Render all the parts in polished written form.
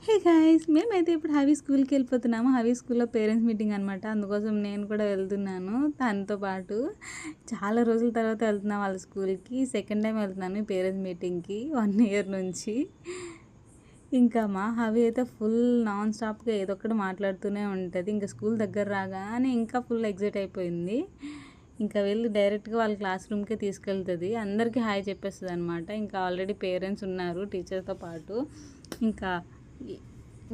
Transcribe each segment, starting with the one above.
Hey guys, మేమైతే ఇప్పుడు హవీ స్కూల్కి వెళ్ళిపోతున్నాము. హవీ స్కూల్లో పేరెంట్స్ మీటింగ్ అనమాట. అందుకోసం నేను కూడా వెళ్తున్నాను తనతో పాటు. చాలా రోజుల తర్వాత వెళ్తున్నాను వాళ్ళ స్కూల్కి. సెకండ్ టైం వెళ్తున్నాను పేరెంట్స్ మీటింగ్కి 1 ఇయర్ నుంచి. ఇంకా మా హవీ అయితే ఫుల్ నాన్ స్టాప్గా ఏదో ఒకటి మాట్లాడుతూనే ఉంటుంది. ఇంకా స్కూల్ దగ్గర రాగానే ఇంకా ఫుల్ ఎగ్జైట్ అయిపోయింది. ఇంకా వెళ్ళి డైరెక్ట్గా వాళ్ళ క్లాస్ రూమ్కే తీసుకెళ్తుంది. అందరికీ హాయ్ చెప్పేస్తుంది అనమాట. ఇంకా ఆల్రెడీ పేరెంట్స్ ఉన్నారు టీచర్తో పాటు. ఇంకా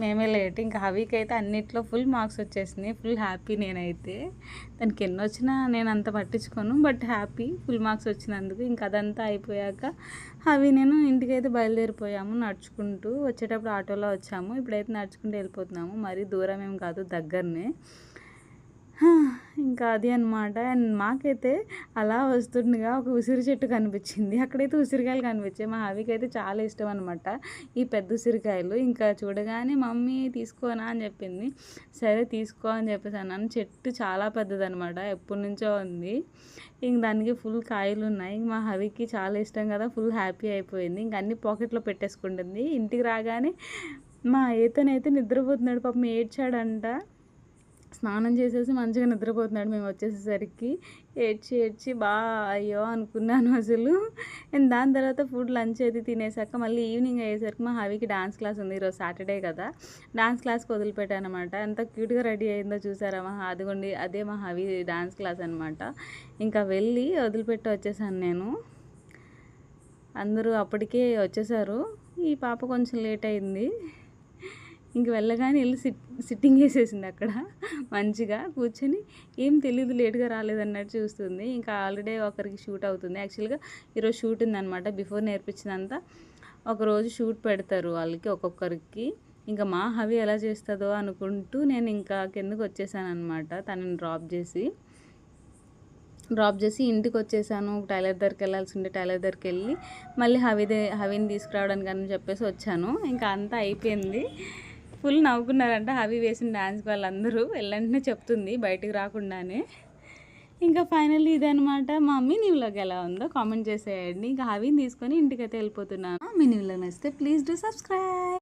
మేమే లేట్. ఇంకా హవీకి అయితే అన్నిట్లో ఫుల్ మార్క్స్ వచ్చేసినాయి. ఫుల్ హ్యాపీ నేనైతే. దానికి ఎన్ని వచ్చినా నేను అంత పట్టించుకోను, బట్ హ్యాపీ ఫుల్ మార్క్స్ వచ్చినందుకు. ఇంకా అదంతా అయిపోయాక హవీ నేను ఇంటికైతే బయలుదేరిపోయాము నడుచుకుంటూ. వచ్చేటప్పుడు ఆటోలో వచ్చాము, ఇప్పుడైతే నడుచుకుంటూ వెళ్ళిపోతున్నాము. మరీ దూరం ఏం కాదు, దగ్గరనే. ఇంకా అది అనమాట. అండ్ మాకైతే అలా వస్తుండగా ఒక ఉసిరి చెట్టు కనిపించింది. అక్కడైతే ఉసిరికాయలు కనిపించాయి. మా హవికి అయితే చాలా ఇష్టం అనమాట ఈ పెద్ద ఉసిరికాయలు. ఇంకా చూడగానే మమ్మీ తీసుకోనా అని చెప్పింది. సరే తీసుకో అని చెప్పేసి అన్నాను. చెట్టు చాలా పెద్దదనమాట, ఎప్పటి నుంచో ఉంది. ఇంక దానికి ఫుల్ కాయలు ఉన్నాయి. మా హవికి చాలా ఇష్టం కదా, ఫుల్ హ్యాపీ అయిపోయింది. ఇంక అన్ని పాకెట్లో పెట్టేసుకుంటుంది. ఇంటికి రాగానే మా ఏతనైతే నిద్రపోతున్నాడు, పాపం ఏడ్చాడంట. స్నానం చేసేసి మంచిగా నిద్రపోతున్నాడు మేము వచ్చేసేసరికి. ఏడ్చి ఏడ్చి అయ్యో అనుకున్నాను అసలు. అండ్ దాని తర్వాత ఫుడ్ లంచ్ అయితే తినేసాక మళ్ళీ ఈవినింగ్ అయ్యేసరికి మా హవికి డాన్స్ క్లాస్ ఉంది. ఈరోజు సాటర్డే కదా, డాన్స్ క్లాస్కి వదిలిపెట్టాను అనమాట. ఎంత క్యూట్గా రెడీ అయిందో చూసారా అదిగోండి, అదే మా హవి డాన్స్ క్లాస్ అనమాట. ఇంకా వెళ్ళి వదిలిపెట్టి వచ్చేసాను నేను. అందరూ అప్పటికే వచ్చేసారు. ఈ పాప కొంచెం లేట్ అయింది. ఇంక వెళ్ళగానే వెళ్ళి సిట్టింగ్ వేసేసింది అక్కడ. మంచిగా కూర్చొని ఏం తెలీదు, లేట్గా రాలేదన్నట్టు చూస్తుంది. ఇంకా ఆల్రెడీ ఒకరికి షూట్ అవుతుంది. యాక్చువల్గా ఈరోజు షూట్ ఉందన్నమాట. బిఫోర్ నేర్పించినంత ఒకరోజు షూట్ పెడతారు వాళ్ళకి ఒక్కొక్కరికి. ఇంకా మా హవి ఎలా చేస్తుందో అనుకుంటూ నేను ఇంకా కిందకు వచ్చేసాను అనమాట. తనని డ్రాప్ చేసి ఇంటికి వచ్చేసాను. టైలర్ దగ్గరికి వెళ్ళాల్సి ఉంటే టైలర్ దగ్గరికి వెళ్ళి మళ్ళీ హవిని తీసుకురావడానికి అని చెప్పేసి వచ్చాను. ఇంకా అంతా అయిపోయింది. ఫుల్ నవ్వుకున్నారంట హవి వేసిన డాన్స్కి వాళ్ళందరూ. వెళ్ళంటనే చెప్తుంది బయటికి రాకుండానే. ఇంకా ఫైనల్లీ ఇదనమాట. మా మినీ వ్లాగ్ ఎలా ఉందో కామెంట్ చేసేయండి. ఇంకా హవిని తీసుకొని ఇంటికైతే వెళ్ళిపోతున్నాను. మినీ వ్లాగ్ నచ్చితే ప్లీజ్ డూ సబ్స్క్రైబ్.